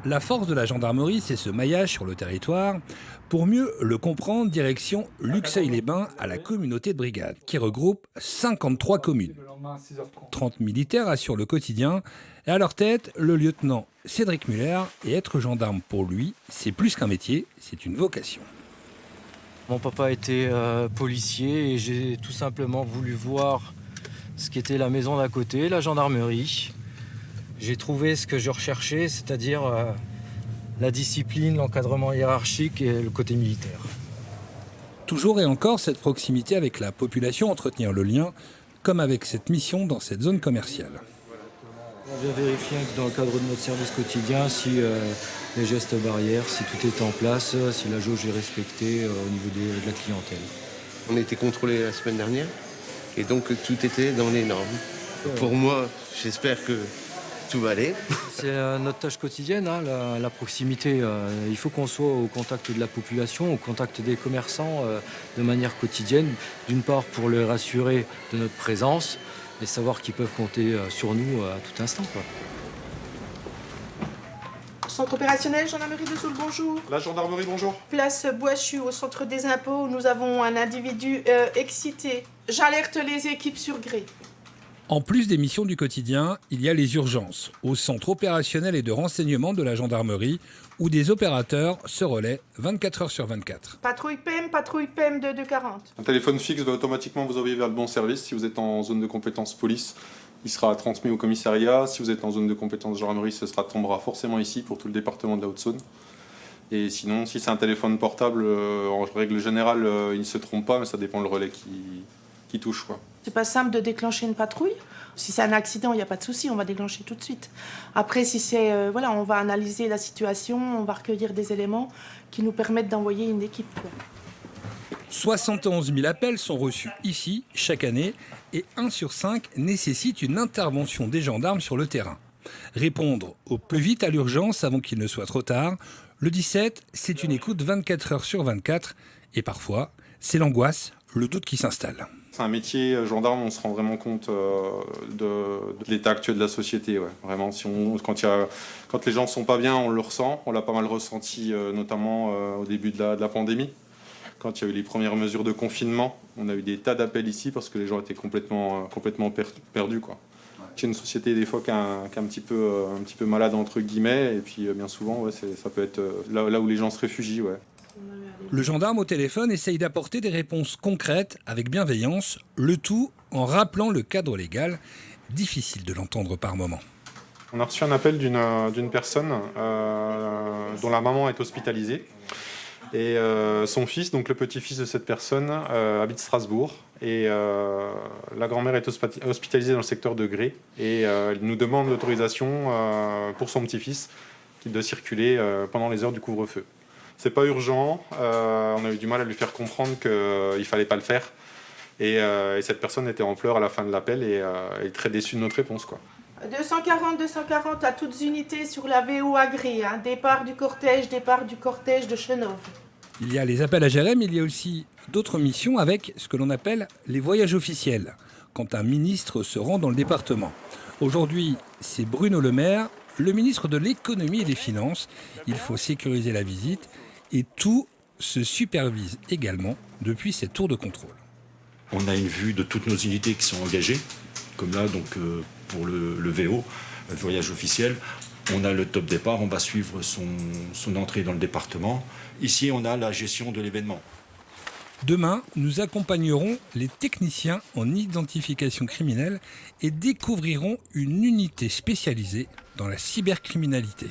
La force de la gendarmerie, c'est ce maillage sur le territoire. Pour mieux le comprendre, direction Luxeuil-les-Bains à la communauté de brigade, qui regroupe 53 communes. 30 militaires assurent le quotidien, et à leur tête, le lieutenant Cédric Muller. Et être gendarme, pour lui, c'est plus qu'un métier, c'est une vocation. Mon papa était policier et j'ai tout simplement voulu voir ce qu'était la maison d'à côté, la gendarmerie. J'ai trouvé ce que je recherchais, c'est-à-dire la discipline, l'encadrement hiérarchique et le côté militaire. Toujours et encore cette proximité avec la population, entretenir le lien, comme avec cette mission dans cette zone commerciale. On vient vérifier dans le cadre de notre service quotidien si les gestes barrières, si tout est en place, si la jauge est respectée au niveau de la clientèle. On a été contrôlé la semaine dernière et donc tout était dans les normes. Pour moi, j'espère que tout va aller. C'est notre tâche quotidienne, hein, la proximité. Il faut qu'on soit au contact de la population, au contact des commerçants de manière quotidienne. D'une part pour les rassurer de notre présence et savoir qu'ils peuvent compter sur nous à tout instant, quoi. Centre opérationnel, gendarmerie de Soule, bonjour. La gendarmerie, bonjour. Place Boischu, au centre des impôts, où nous avons un individu excité. J'alerte les équipes sur gré. En plus des missions du quotidien, il y a les urgences, au centre opérationnel et de renseignement de la gendarmerie, où des opérateurs se relaient 24 heures sur 24. Patrouille PM de 240. Un téléphone fixe va automatiquement vous envoyer vers le bon service. Si vous êtes en zone de compétence police, il sera transmis au commissariat. Si vous êtes en zone de compétence gendarmerie, tombera forcément ici pour tout le département de la Haute-Saône. Et sinon, si c'est un téléphone portable, en règle générale, il ne se trompe pas, mais ça dépend le relais qui touche, quoi. C'est pas simple de déclencher une patrouille. Si c'est un accident, il n'y a pas de souci, on va déclencher tout de suite. Après, si c'est, on va analyser la situation, on va recueillir des éléments qui nous permettent d'envoyer une équipe, quoi. 71 000 appels sont reçus ici chaque année et 1 sur 5 nécessite une intervention des gendarmes sur le terrain. Répondre au plus vite à l'urgence avant qu'il ne soit trop tard. Le 17, c'est une écoute 24 heures sur 24 et parfois, c'est l'angoisse, le doute qui s'installe. C'est un métier gendarme, on se rend vraiment compte de l'état actuel de la société. Ouais. Vraiment, quand les gens ne sont pas bien, on le ressent. On l'a pas mal ressenti, notamment au début de la pandémie. Quand il y a eu les premières mesures de confinement, on a eu des tas d'appels ici parce que les gens étaient complètement perdus, quoi. C'est une société des fois qui est un petit peu malade entre guillemets, et puis bien souvent, ouais, ça peut être là où les gens se réfugient. Ouais. Le gendarme au téléphone essaye d'apporter des réponses concrètes avec bienveillance, le tout en rappelant le cadre légal, difficile de l'entendre par moments. On a reçu un appel d'une personne dont la maman est hospitalisée. Et son fils, donc le petit-fils de cette personne, habite Strasbourg. Et la grand-mère est hospitalisée dans le secteur de Gré. Et elle nous demande l'autorisation pour son petit-fils de circuler pendant les heures du couvre-feu. C'est pas urgent, on a eu du mal à lui faire comprendre qu'il fallait pas le faire. Et cette personne était en pleurs à la fin de l'appel et elle est très déçue de notre réponse, quoi. 240 à toutes unités sur la VO à Gré, hein. Départ du cortège de Chenov. Il y a les appels à gérer, mais il y a aussi d'autres missions avec ce que l'on appelle les voyages officiels, quand un ministre se rend dans le département. Aujourd'hui, c'est Bruno Le Maire, le ministre de l'économie et des finances. Il faut sécuriser la visite et tout se supervise également depuis cette tour de contrôle. On a une vue de toutes nos unités qui sont engagées, comme là donc pour le VO, le voyage officiel. On a le top départ, on va suivre son entrée dans le département. Ici, on a la gestion de l'événement. Demain, nous accompagnerons les techniciens en identification criminelle et découvrirons une unité spécialisée dans la cybercriminalité.